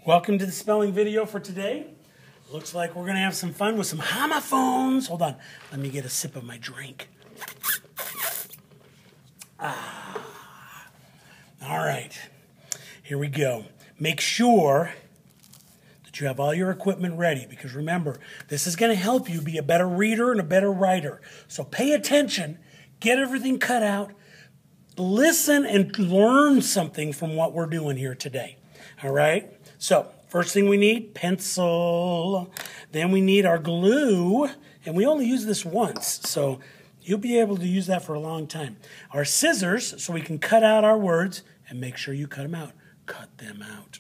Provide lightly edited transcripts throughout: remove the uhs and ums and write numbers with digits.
Welcome to the spelling video for today. Looks like we're going to have some fun with some homophones. Hold on. Let me get a sip of my drink. All right. Here we go. Make sure that you have all your equipment ready because remember, this is going to help you be a better reader and a better writer. So pay attention. Get everything cut out. Listen and learn something from what we're doing here today. All right? So, first thing we need, pencil. Then we need our glue. And we only use this once, so you'll be able to use that for a long time. Our scissors, so we can cut out our words. And make sure you cut them out. Cut them out.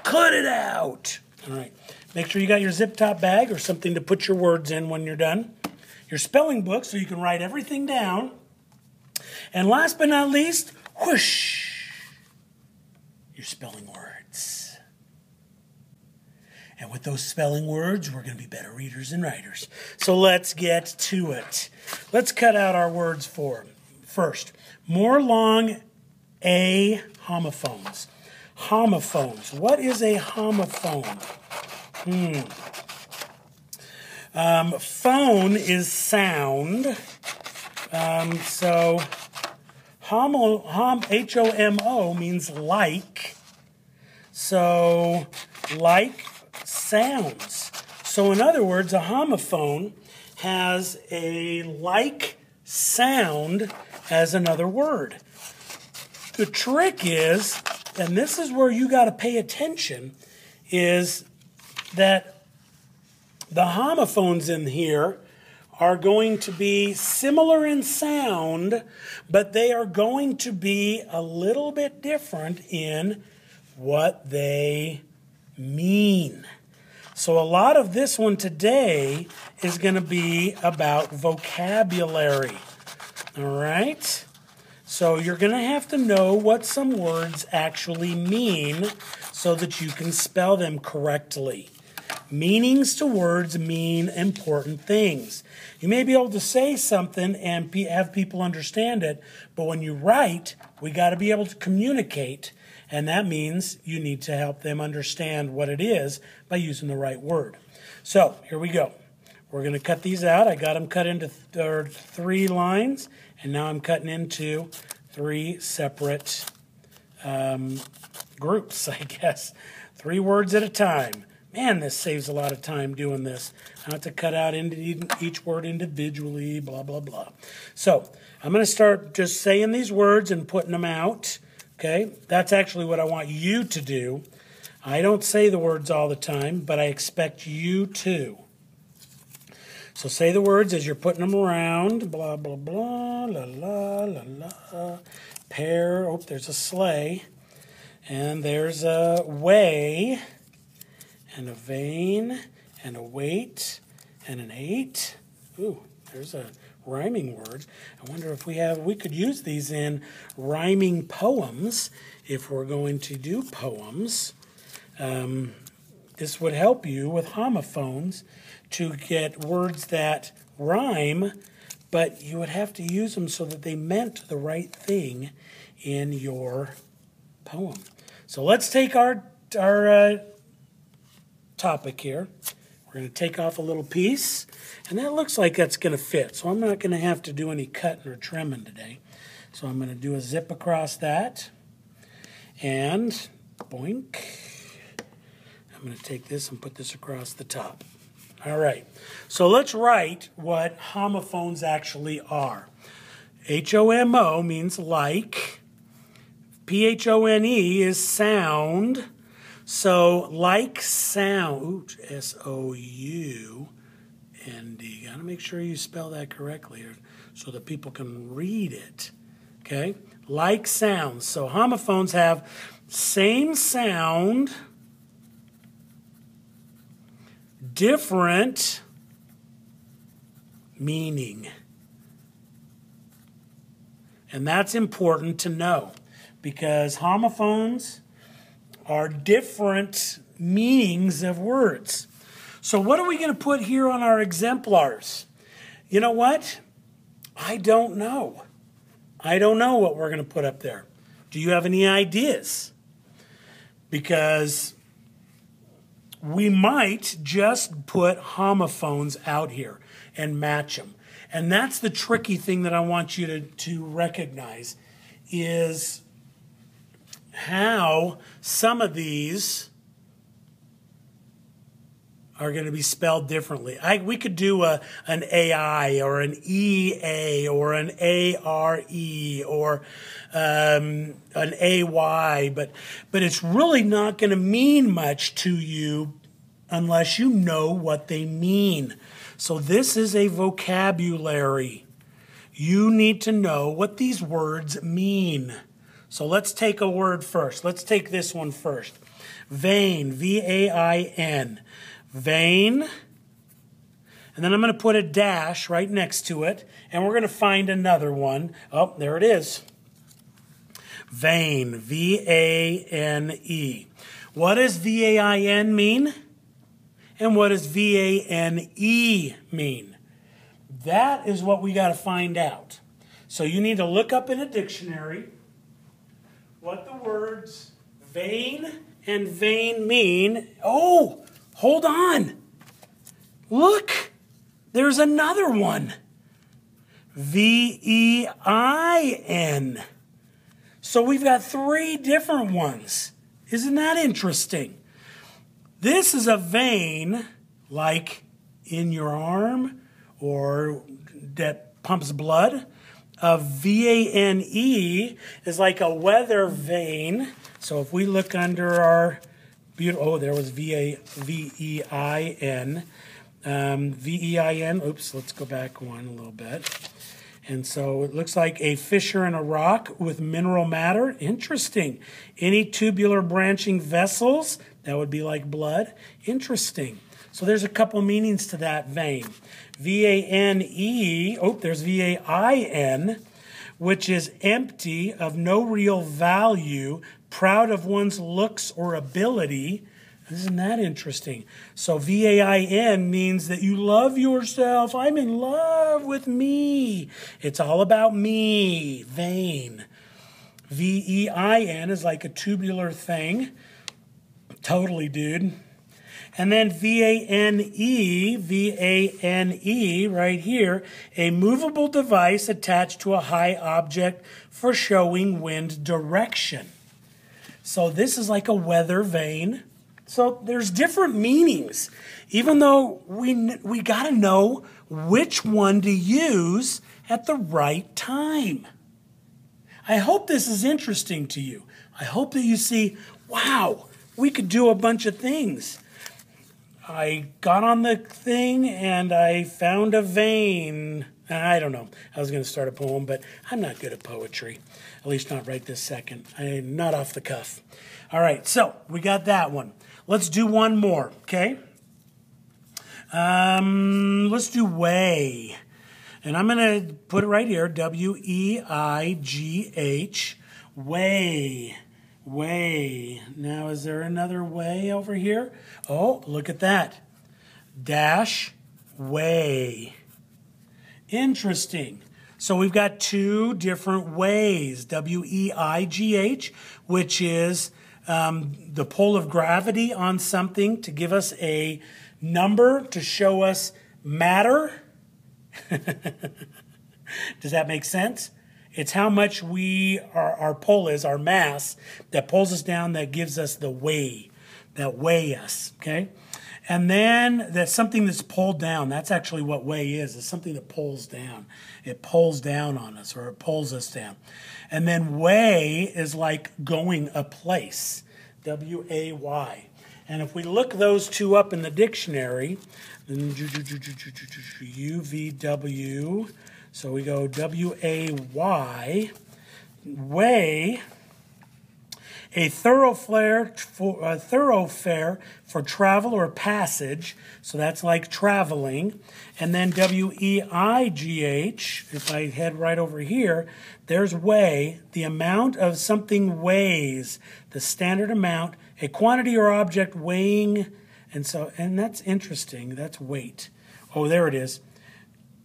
Cut it out! All right. Make sure you got your zip top bag or something to put your words in when you're done. Your spelling book, so you can write everything down. And last but not least, whoosh, your spelling words. And with those spelling words, we're going to be better readers and writers. So let's get to it. Let's cut out our words for first. More long, A, homophones. Homophones. What is a homophone? Phone is sound. So H-O-M-O means like. So like sounds. So in other words, a homophone has a like sound as another word. The trick is, and this is where you got to pay attention, is that the homophones in here are going to be similar in sound, but they are going to be a little bit different in what they mean. So a lot of this one today is going to be about vocabulary. All right? So you're going to have to know what some words actually mean so that you can spell them correctly. Meanings to words mean important things. You may be able to say something and have people understand it, but when you write, we got to be able to communicate, and that means you need to help them understand what it is by using the right word. So here we go. We're going to cut these out. I got them cut into 3 lines, and now I'm cutting into 3 separate groups, I guess. 3 words at a time. Man, this saves a lot of time doing this. I have to cut out into each word individually, blah, blah, blah. So I'm going to start just saying these words and putting them out. Okay? That's actually what I want you to do. I don't say the words all the time, but I expect you to. So say the words as you're putting them around. Blah, blah, blah, la, la, la, la. Pear. Oh, there's a sleigh. And there's a way. And a vein, and a weight, and an 8. Ooh, there's a rhyming word. I wonder if we could use these in rhyming poems if we're going to do poems. This would help you with homophones to get words that rhyme, but you would have to use them so that they meant the right thing in your poem. So let's take our topic here. We're going to take off a little piece, and that looks like that's going to fit. So I'm not going to have to do any cutting or trimming today. So I'm going to do a zip across that, and boink. I'm going to take this and put this across the top. All right. So let's write what homophones actually are. H-O-M-O means like. P-H-O-N-E is sound. So, like sound, S-O-U-N-D. Got to make sure you spell that correctly so that people can read it. Okay? Like sound. So, homophones have same sound, different meaning. And that's important to know because homophones are different meanings of words. So what are we going to put here on our exemplars? You know what? I don't know. I don't know what we're going to put up there. Do you have any ideas? Because we might just put homophones out here and match them. And that's the tricky thing that I want you to recognize, is how some of these are going to be spelled differently. We could do an AI or an EA or an ARE or an AY, but it's really not going to mean much to you unless you know what they mean. So this is a vocabulary. You need to know what these words mean. So let's take a word first. Let's take this one first. Vain, V-A-I-N. Vain. And then I'm going to put a dash right next to it, and we're going to find another one. Oh, there it is. Vain, V-A-N-E. What does V-A-I-N mean? And what does V-A-N-E mean? That is what we got to find out. So you need to look up in a dictionary what the words vain and vain mean. Oh, hold on. Look, there's another one. V-E-I-N. So we've got 3 different ones. Isn't that interesting? This is a vein, like in your arm or that pumps blood. A V-A-N-E is like a weather vane. So if we look under our beautiful, oh, there was V-E-I-N. V-E-I-N, oops, let's go back one a little bit. And so it looks like a fissure in a rock with mineral matter. Interesting. Any tubular branching vessels, that would be like blood. Interesting. So there's a couple meanings to that vein. V-A-N-E, oh, there's V-A-I-N, which is empty, of no real value, proud of one's looks or ability. Isn't that interesting? So V-A-I-N means that you love yourself. I'm in love with me. It's all about me, vain. V-E-I-N is like a tubular thing. Totally, dude. And then V-A-N-E right here, a movable device attached to a high object for showing wind direction. So this is like a weather vane. So there's different meanings, even though we got to know which one to use at the right time. I hope this is interesting to you. I hope that you see, wow, we could do a bunch of things. I got on the thing and I found a vein. I don't know. I was going to start a poem, but I'm not good at poetry. At least not right this second. I'm not off the cuff. All right, so we got that one. Let's do one more, okay? Let's do weigh. And I'm going to put it right here, W-E-I-G-H, weigh. Weigh. Now, is there another way over here? Oh, look at that. Dash, weigh. Interesting. So we've got 2 different ways. W-E-I-G-H, which is the pull of gravity on something to give us a number to show us matter. Does that make sense? It's how much our pull is, our mass, that pulls us down, that gives us the weigh, that weigh us, okay? And then that's something that's pulled down. That's actually what weigh is. It's something that pulls down. It pulls down on us, or it pulls us down. And then weigh is like going a place, W-A-Y. And if we look those 2 up in the dictionary, then U-V-W, so we go W-A-Y, weigh, a thoroughfare for travel or passage, so that's like traveling. And then W-E-I-G-H, if I head right over here, there's weigh, the amount of something weighs, the standard amount, a quantity or object weighing, and that's interesting, that's weight. Oh, there it is.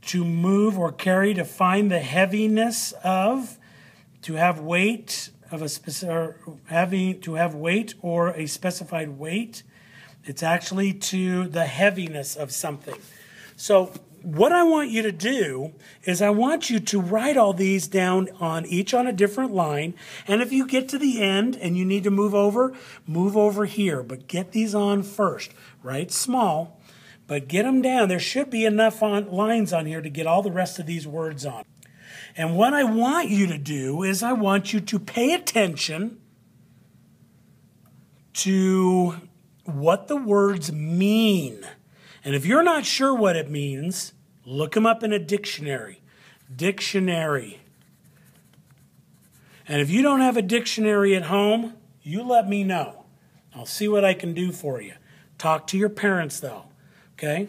To move or carry, to find the heaviness of, to have weight of a specific, to have weight or a specified weight. It's actually to the heaviness of something. So what I want you to do is I want you to write all these down each on a different line. And if you get to the end and you need to move over here. But get these on first. Write small, but get them down. There should be enough lines on here to get all the rest of these words on. And what I want you to do is I want you to pay attention to what the words mean. And if you're not sure what it means, look them up in a dictionary. Dictionary. And if you don't have a dictionary at home, you let me know. I'll see what I can do for you. Talk to your parents, though. Okay?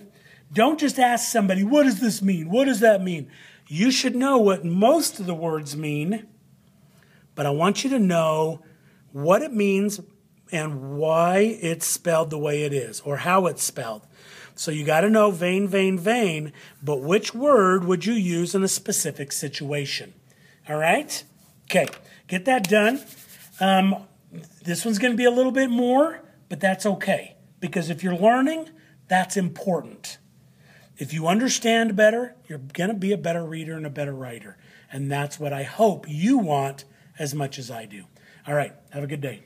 Don't just ask somebody, what does this mean? What does that mean? You should know what most of the words mean, but I want you to know what it means and why it's spelled the way it is, or how it's spelled. So you got to know vein, vein, vein, but which word would you use in a specific situation? All right? Okay, get that done. This one's going to be a little bit more, but that's okay. Because if you're learning, that's important. If you understand better, you're going to be a better reader and a better writer. And that's what I hope you want as much as I do. All right, have a good day.